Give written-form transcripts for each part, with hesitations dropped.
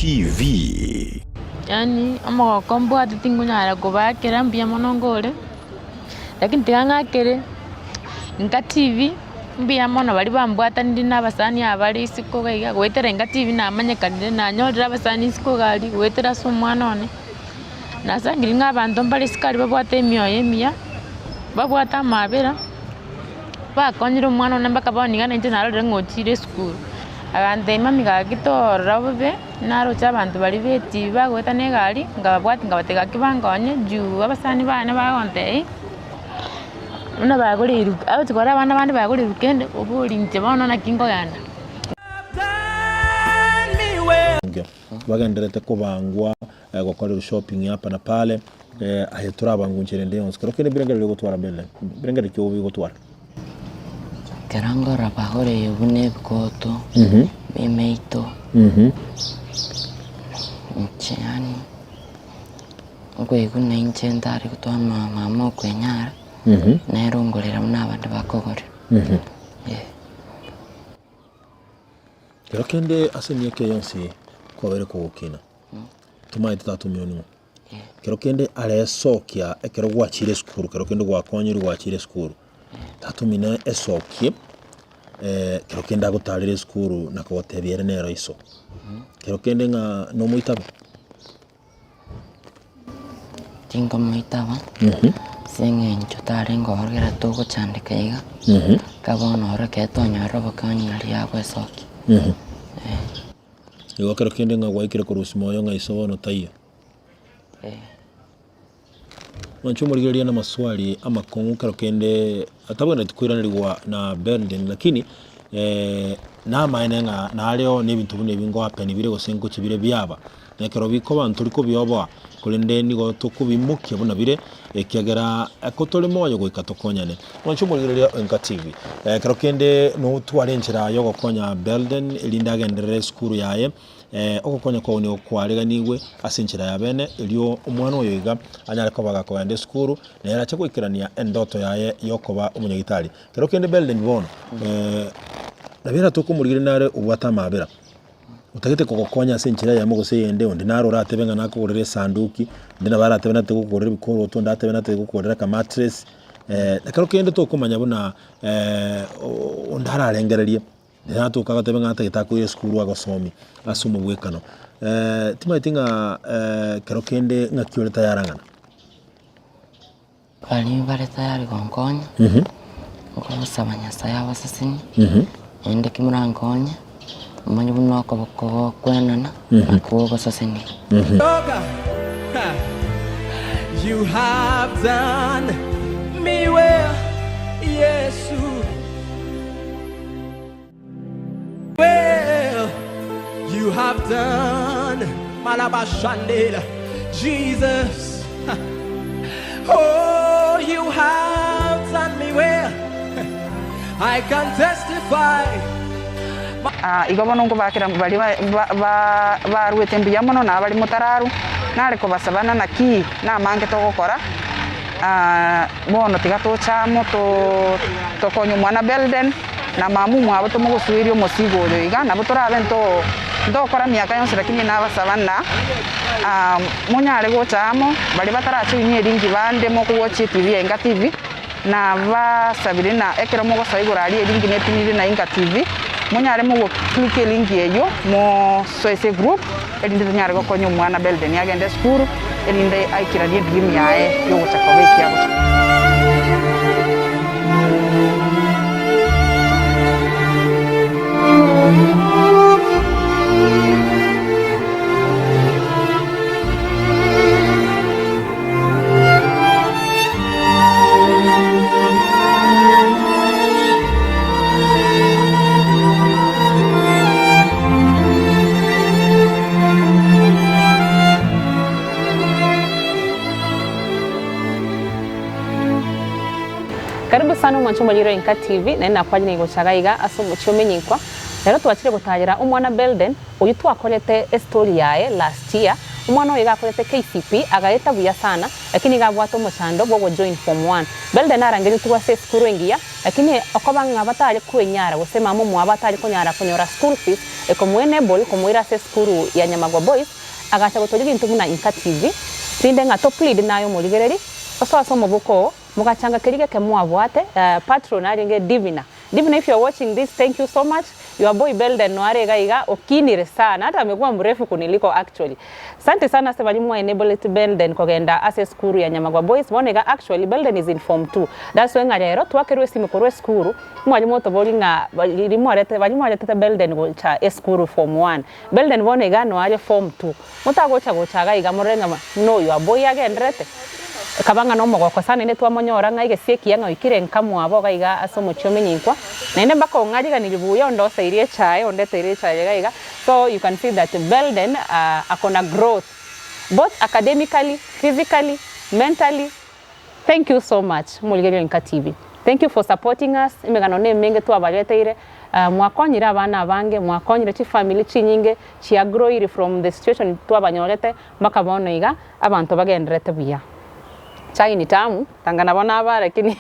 TV. Yani ama kombo atitingunyara kubakira mbia monongole. Lakini tingangakere INKA TV mbia mono bali bambwata ndi nabasani abali isiko gaiga gwetera INKA TV namanyekanire nanyorera abasani isiko gali gwetera sumwana one. Nasangiri ng'abantu mbali sikali babwata emyoyo emia babwata amabera bakonyera omwana one mpaka bonigana nche narorire ng'ochire esukuru agantema migagitorora bobe narocha abantu bali beti bagweta negari ngababwati ngabatega kibangonye juu abasani bane bagontei una baguriru abo tukora abana bandi baguriru kende obuli nche bono na kingo ganda bagenderete kubangwa gukora shopping hapa na pale ahetura bangunjire ndeyo skoro kene birengere gutwara belle birengere cyo bigutwara Kerangora bahore yubune bikoto bemeito nchani ngo igune inchendari kutwa mama kwenyara nerongorera n'abandi bakogore Kero kende asemye ke yonsi ko bere ko gukina tumaye 3 milioni kero kende aresokia ekero gwachire skuru kero kende gwakonyiri gwachire skuru 3 milioni esokie kero kende agotarire skuru nakotebiere nero iso kero kende nga no muitaba tingo muitaba Senge nchotari ngorera toko chandika iga kabona ora ketonyo robo kanyari yako esoki Igo kero kende nga gwaikire kurusi moyo nga isobono taiya Mancho murigeria na maswali ama kongu kero kende atabona tukwiranirwa na Berlin lakini na maene nga naleo n'ebintu bune bingo happen bire gosengo kibire byaba nekero biko bantu liko byoba kulende nigo tukubimukia buna bire ekiagera akotole moyo goika tokonyane Mancho murigeria INKA TV kero kende no twarenjera yo gokonya Berlin elinda agendere skuru yaye okokonya ko ni okwareganirwe asenjera ya bene elio omwana oyo iga anyare ko bagako yande skuru nera cyo kwikirania endoto yaye yokoba umunyagitari kero kende Berlin bono nabira tukumurigire nare ubwata mabera utagete kokonya asenjera ya mugose yende onde narora atebenga nakugorere sanduki ndina baratebena tegukugorere bikoro to ndatebena tegukugorera ka mattress kero kende tokumanya buna ondara arengererie Natu kagatebe ngata itakuye skuru agosomi asumu bwekano timaitinga kero kende ngakiole tayarangana bali bare tayari gonkonya ngo sabanya saya wasasini ende kimurankonya manyu buno ko kwenana ko basasini You have done me well yes Well, you have done Malabashandela, Jesus. Oh, you have done me well. I can testify. Igabo nungu bakira bali baruete mbiyamo na bali mutararu nale ko basabana na ki na mange to gukora bono tigato chamo to konyo mwana Belden na mamu mwabo to mugusuirio musigo ryo iga na butora bento ndokora miaka yonse lakini na basabana munyare gochamo bali bataracho inye ringi bande mo kuwochi TV INKA TV na basabire na ekero mo gosaigura ali ringi netinire na INKA TV munyare mo click link eyo mo soese group elinde nyare gokonyo mwana Belden yagende skuru elinde aikira die dream yae yo gochakobeki yabo Karibu sana Mong'ina INKA TV na nakwaje ni gochagaiga asumu cyomenyikwa rero twakire gutahira umwana Belden uyu twakorete story yae last year umwana oyo gakorete KCP agaeta buya sana lakini gabwata omochando bwo join form 1 Belden arangeri tuwa se skuru engia lakini okobanga batali kwenyara gusema momo abatali kunyara kunyora school fees ekomwenable komwira se skuru ya Nyamagwa Boys agacha gotoje bintu muna INKA TV tinde nga top lead nayo muligereri oso asomo buko mugachanga kerige ke mwabwate patron aringe Divina, if you're watching this, thank you so much. Your boy Belden noare gaiga okinire sana hata amekuwa mrefu kuniliko actually. Asante sana sasa walimu enable to Belden kogenda access skuru ya Nyamagwa Boys. Bonega actually Belden is in form 2. That's when ngare twakerwe simukorwe skuru. Mwalimu tobolinga walimu arete Belden go cha skuru form 1. Belden bonega no are form 2. Mutagocha gocha gaiga morenga no your boy agendrete. Kabanga no mogoko sana ine twa Monyora ngaige sieki nga ikire nkamu abo gaiga asomo chomenyikwa na ine bako ngariga nilibuya ndo sairie chai ondete irie chai gaiga. So you can see that Belden akona growth both academically, physically, mentally. Thank you so much muligerio INKA TV. Thank you for supporting us. Imegano ne menge twa bageteire mwakonyira abana bange mwakonyira chi family chinyinge chi grow from the situation twa banyorete makabono iga abantu bagendrete buya. Chai ni tamu, tangana bona aba lakini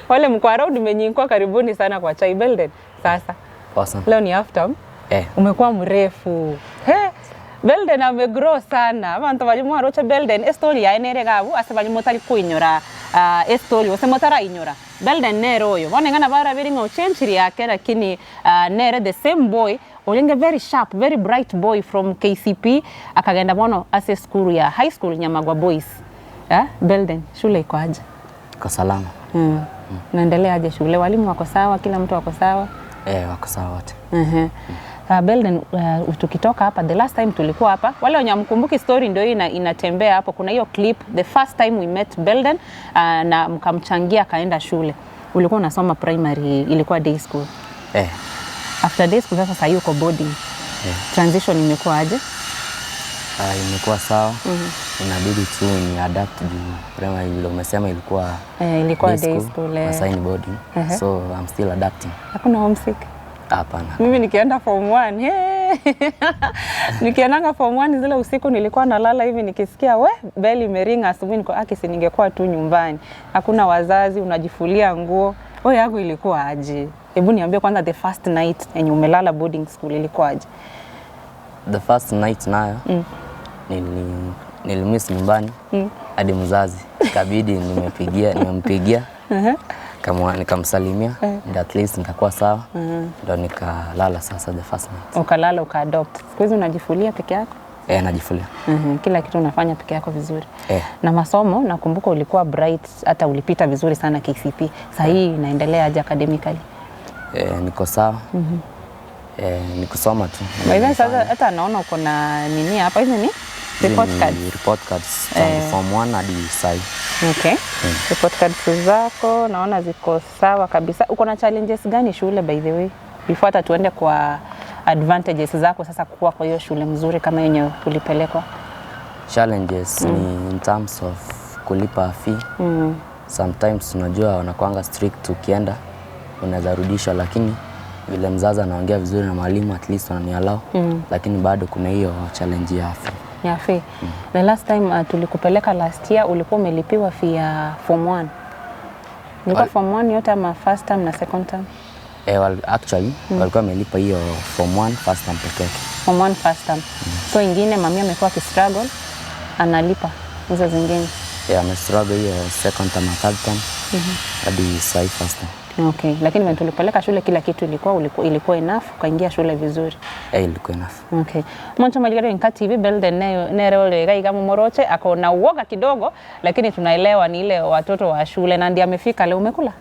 wale mkwara umenyikwa karibuni sana kwa chai Belden. Sasa awesome. Leo ni after umekuwa mrefu. Belden amegrow sana. Abantu balimu arocha Belden story ya enere gabu asabalimu tali kuinyora story osemotara inyora. Belden nero oyo. Bone ngana bara biringa ochenchiri yake lakini nere the same boy olinge very sharp, very bright boy from KCP akagenda bono access school ya high school Nyamagwa Boys. Belden, shule iko aje? Iko salama. Naendelea aje shule? Walimu wako sawa? Kila mtu wako sawa? Wako sawa wote. Belden, tukitoka hapa, the last time tulikuwa hapa, wale wanyamkumbuki story ndio inatembea hapo. Kuna hiyo clip, the first time we met Belden, na mkamchangia kaenda shule. Ulikuwa unasoma primary, ilikuwa day school. After day school sasa yuko boarding. Transition imekuwa aje? Imekuwa sawa. Inabidi tu ni adapt juu primary ile umesema ilikuwa day school assign boarding. So I'm still adapting. Hakuna homesick? Hapana. Mimi nikienda form 1 nikiendanga form 1 zile usiku nilikuwa nalala hivi nikisikia bell imeringa asubuhi niko akisi ningekuwa tu nyumbani. Hakuna wazazi, unajifulia nguo. Yangu ilikuwa aje? Hebu niambie kwanza the first night yenye umelala boarding school ilikuwa aje? The first night nayo nilimiss nyumbani hadi mzazi ikabidi nimempigia kama nikamsalimia ndio at least nitakuwa sawa ndio nikalala sasa the first night. Ukalala ukaadopt. Siku hizi unajifulia peke yako? Najifulia. Kila kitu unafanya peke yako vizuri. Na masomo nakumbuka ulikuwa bright hata ulipita vizuri sana KCP. Sasa hii inaendelea aje academically? Niko sawa. Nikusoma tu. Wewe sasa hata naona uko na nini hapa hizi ni report cards. Report cards form 1 hadi sai. Okay. Report cards zako naona ziko sawa kabisa. Uko na challenges gani shule by the way? Before hata tuende kwa advantages zako sasa kuwa kwa hiyo shule mzuri kama yenye ulipelekwa. Challenges ni in terms of kulipa fee. Sometimes unajua wanakuanga strict ukienda unaweza rudishwa lakini vile mzazi anaongea vizuri na mwalimu at least wananiallow lakini bado kuna hiyo challenge ya fee. Ya fee. The last time tulikupeleka last year ulikuwa umelipiwa fee ya form 1. Ilikuwa form 1 yote ama first term na second term? Actually walikuwa wamelipa hiyo form 1 first term pekee. Form 1 first term. So ingine mami amekuwa kistruggle analipa hizo zingine. Amestruggle hiyo second term na third term. Hadi sai first term. Okay, lakini when tulipeleka shule kila kitu ilikuwa enough kaingia shule vizuri. Ilikuwa enough. Okay. Mwancho maligaro INKA TV Belden nere gaiga mumoroche ako na uoga kidogo lakini tunaelewa ni ile watoto wa shule na ndiye amefika leo. Umekula?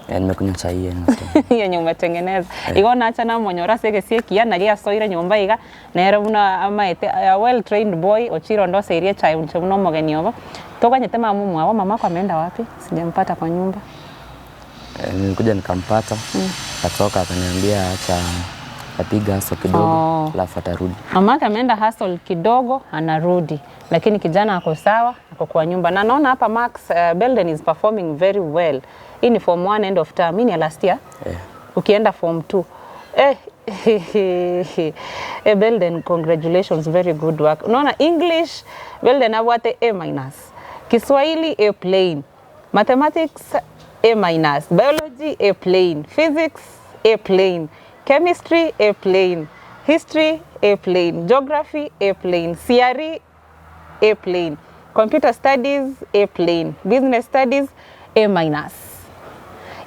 Nimekunywa chai yenu. Yenye umetengeneza. Igona acha na Monyora sege sieki yana lia soire nyumba iga nere una amaete a well trained boy ochiro ndo sairie chai unche muno mogeni oba. Tokanyete mamu mwa mama kwa ameenda wapi? Sijampata kwa nyumba. Nilikuja nikampata akatoka akaniambia acha apiga hustle kidogo alafu atarudi. Mama ameenda hustle kidogo anarudi lakini kijana ako sawa ako kwa nyumba na naona hapa Max Belden is performing very well. Hii ni form 1 end of term, hii ni last year. Ukienda form 2 Belden, congratulations, very good work. Unaona English, Belden awate A-. Kiswahili A-. Mathematics A-. Biology A-. Physics A-. Chemistry A-. History A-. Geography A-. CRE A-. Computer studies A-. Business studies A-.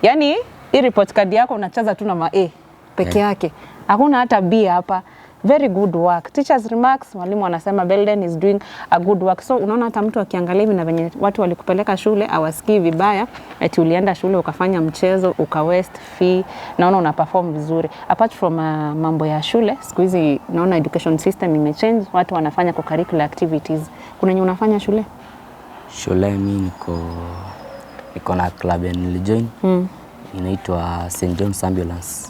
Yani, hii report card yako unachaza tu na ma A peke yake. Hakuna hata B hapa. Very good work. Teachers remarks, mwalimu anasema Belden is doing a good work. So unaona hata mtu akiangalia hivi na venye watu walikupeleka shule awasikii vibaya, eti ulienda shule ukafanya mchezo, uka waste fee, naona una perform vizuri. Apart from mambo ya shule, siku hizi naona education system imechange, watu wanafanya kwa curricular activities. Kuna nini unafanya shule? Shule mimi niko na club nilijoin. Inaitwa St. John's Ambulance.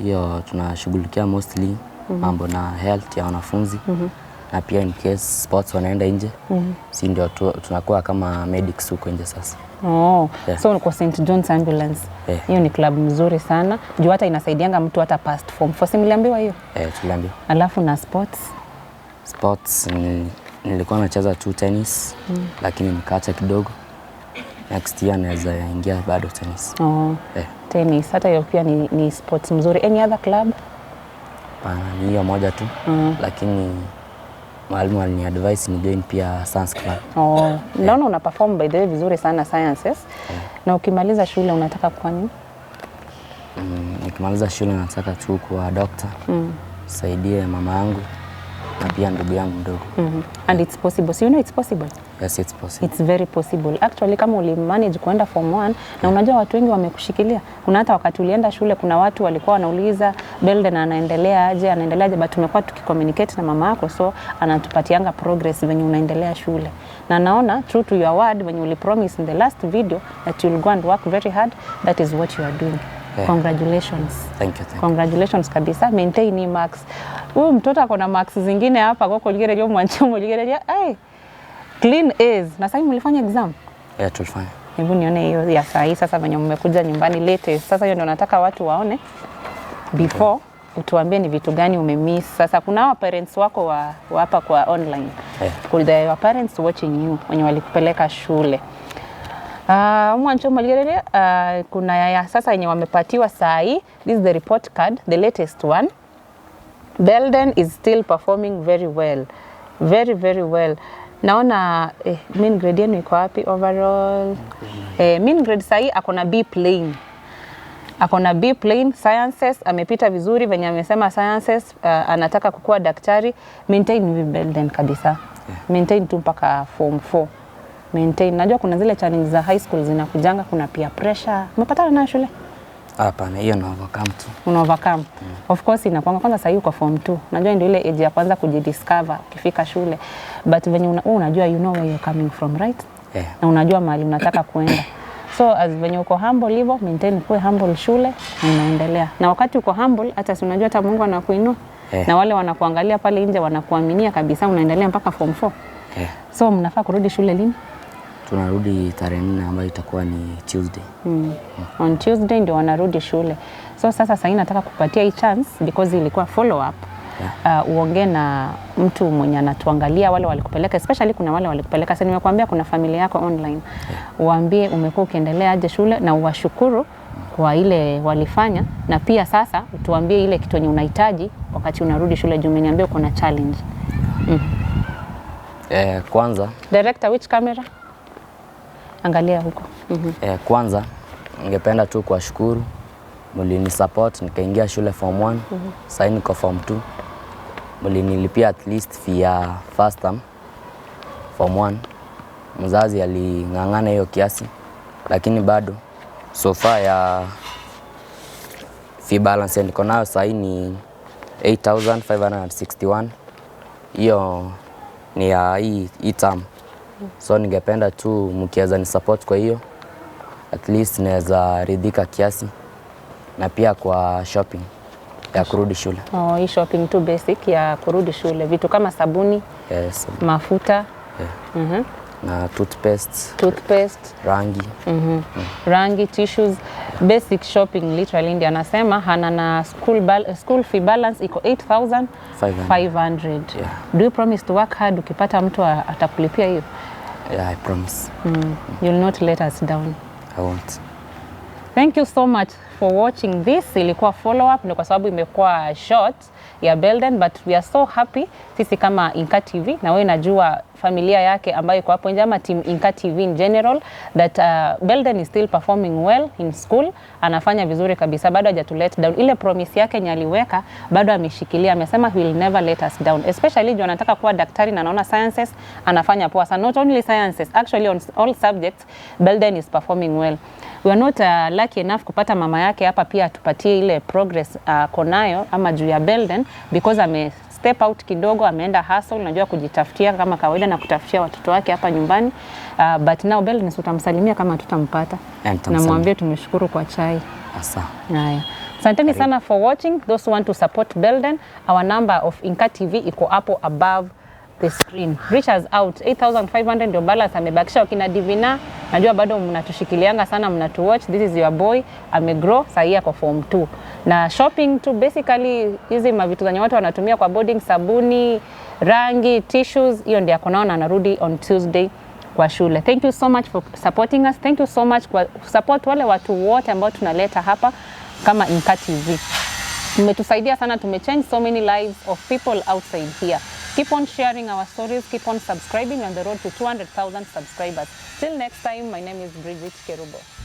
Hiyo tunashughulikia mostly mambo na health ya wanafunzi. Na pia in case sports wanaenda nje. Si ndio tunakuwa kama medics huko nje sasa. So kwa St. John's Ambulance. Hiyo ni club mzuri sana. Juu hata inasaidianga mtu hata past form 4. Si mliambiwa hiyo? Tuliambiwa. Alafu na sports? Sports nilikuwa nacheza tu tennis, lakini nikaacha kidogo. Next year naweza ingia bado tennis. Tennis, hata hiyo pia ni sports mzuri. Any other club? Ni hiyo moja tu, lakini mwalimu aliniadvise ni join pia science club. Naona una perform by the way vizuri sana sciences. Na ukimaliza shule unataka kuwa nini? Nikimaliza shule nataka tu kuwa doctor. Saidie mama yangu na pia ndugu yangu mdogo. And it's possible. So you know it's possible? Yes, it's possible. It's very possible. Actually kama ulimanage kuenda form 1 na unajua watu wengi wamekushikilia. Kuna hata wakati ulienda shule kuna watu walikuwa wanauliza Belden anaendelea aje, but tumekuwa tukicommunicate na mama yako, so anatupatianga progress venye unaendelea shule. Na naona true to your word when you promised in the last video that you'll go and work very hard, that is what you are doing. Congratulations. Thank you. Congratulations kabisa. Maintain marks. Huyu mtoto akona marks zingine hapa kwa kuligere leo mwancho ligere clean A's. Na sasa mlifanya exam? Tulifanya. Hebu nione hiyo ya saa hii sasa venye mmekuja nyumbani latest. Sasa hiyo ndio nataka watu waone before utuambie ni vitu gani umemiss. Sasa kuna hao parents wako wa hapa kwa online. Could your parents watching you when walikupeleka shule? Mwancho maligerele kuna ya sasa yenye wamepatiwa saa hii. This is the report card, the latest one. Belden is still performing very well. Very, very well. Naona mean grade yenu iko wapi overall? Mean grade saa hii akona B plain. Akona B plain. Sciences amepita vizuri venye amesema sciences anataka kukua daktari. Maintain Belden kabisa. Maintain tu mpaka form 4. Maintain. Najua kuna zile challenge za high school zinakujanga, kuna peer pressure. Umepatana na shule? Hapana, hiyo na overcome tu. Una overcome. Of course inakuanga kwanza sasa uko form 2. Najua ndio ile age ya kwanza kujidiscover ukifika shule. But when unajua you know where you're coming from, right? Na unajua mahali unataka kuenda. So as when uko humble hivyo, maintain kuwe humble shule na unaendelea. Na wakati uko humble hata si unajua hata Mungu anakuinua. Na wale wanakuangalia pale nje wanakuaminia kabisa unaendelea mpaka form 4. So mnafaa kurudi shule lini? Tunarudi tarehe 4 ambayo itakuwa ni Tuesday. On Tuesday ndio wanarudi shule. So sasa nataka kupatia hii chance because ilikuwa follow up. Uongee na mtu mwenye anatuangalia wale walikupeleka, especially kuna wale walikupeleka. Sasa nimekuambia kuna familia yako online. Uambie umekuwa ukiendelea aje shule na uwashukuru kwa ile walifanya, na pia sasa utuambie ile kitu yenye unahitaji wakati unarudi shule. Juu umeniambia uko na challenge. Kwanza director, which camera? Angalia huko. Kwanza ningependa tu kuwashukuru, mlini support nikaingia shule form 1. Sasa niko form 2. Mlinilipia at least fee ya first term form 1. Mzazi aling'ang'ana hiyo kiasi, lakini bado so far ya fee balance niko nayo sasa ni 8561. Hiyo ni ya hii term. So ningependa tu mkiweza ni support kwa hiyo, at least naweza ridhika kiasi, na pia kwa shopping ya kurudi shule. Hii shopping tu basic ya kurudi shule, vitu kama sabuni, mafuta. na toothpaste, rangi. Rangi, tissues, basic shopping literally. Ndio anasema hana na school fee balance iko 8,500. Yeah. Do you promise to work hard ukipata mtu atakulipia hiyo? Yeah, I promise. You'll not let us down. I won't. Thank you so much for watching this. Ilikuwa follow up ni kwa sababu imekuwa short ya Belden, but we are so happy sisi kama INKA TV, na wewe najua familia yake ambayo iko hapo nje ama team INKA TV in general, that Belden is still performing well in school. Anafanya vizuri kabisa, bado hajatu let down. Ile promise yake nyaliweka bado ameshikilia, amesema he will never let us down, especially juu anataka kuwa daktari na anaona sciences anafanya poa sana. Not only sciences, actually on all subjects Belden is performing well. We are not lucky enough kupata mama yake hapa pia atupatie ile progress konayo ama juu ya Belden, because step out kidogo, ameenda hustle, najua kujitafutia kama kawaida na kutafutia watoto wake hapa nyumbani. But now Belden tutamsalimia kama tutampata. Na mwambie tumeshukuru kwa chai. Asa. Haya. Asanteni sana for watching. Those who want to support Belden, our number of INKA TV iko hapo above the screen. Reach us out. 8,500 ndio balance amebakisha. Wakina Divina, najua bado mnatushikilianga sana, mnatuwatch. This is your boy, amegrow, sahii ako form 2. Na shopping tu, basically hizi mavitu zenye watu wanatumia kwa boarding, sabuni, rangi, tissues, hiyo ndio ako nao na anarudi on Tuesday kwa shule. Thank you so much for supporting us. Thank you so much kwa support wale watu wote ambao tunaleta hapa kama INKA TV. Mmetusaidia sana, tumechange so many lives of people outside here. Keep on sharing our stories, keep on subscribing on the road to 200,000 subscribers. Till next time, my name is Bridget Kerubo.